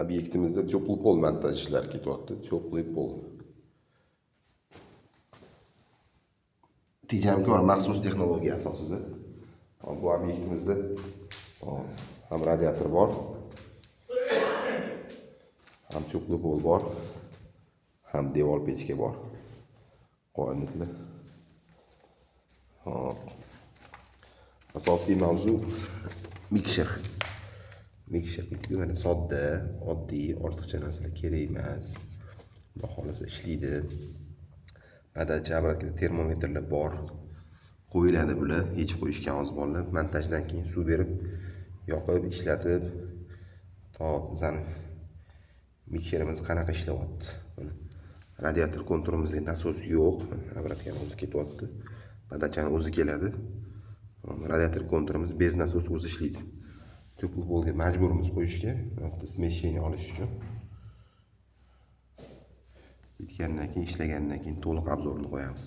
obyektimizda teplый pol montaj ishlari ketyapti. Teplый pol. Tejamkor maxsus texnologiya asosida. Bu obyektimizda ham radiator bor, ham teplый pol bor, ham devor pechka bor. Qo'ymizlar. Hop. Asosiy mavzu mikser. Mikser mana sodda, oddiy, ortiqcha narsalar kerak emas. Xudo xolasa ishlaydi. Badalchi apparatda termometrlar bor. Qo'yiladi bular, yechib qo'yishgan oz borlar. Montajdan keyin suv berib, yoqib, ishlatib, to bizani mikserimiz qanaqa ishlayapti. Radiator konturimizda nasos yo'q. Apparatga o'zi ketyapti. Badalchani o'zi keladi. Radiator konturimiz bez nasos o'zi ishlaydi. Teplый polga majburmiz qo'yishga, smeshение olish uchun. Bitgandan keyin, ishlagandan keyin to'liq obzorni qo'yamiz.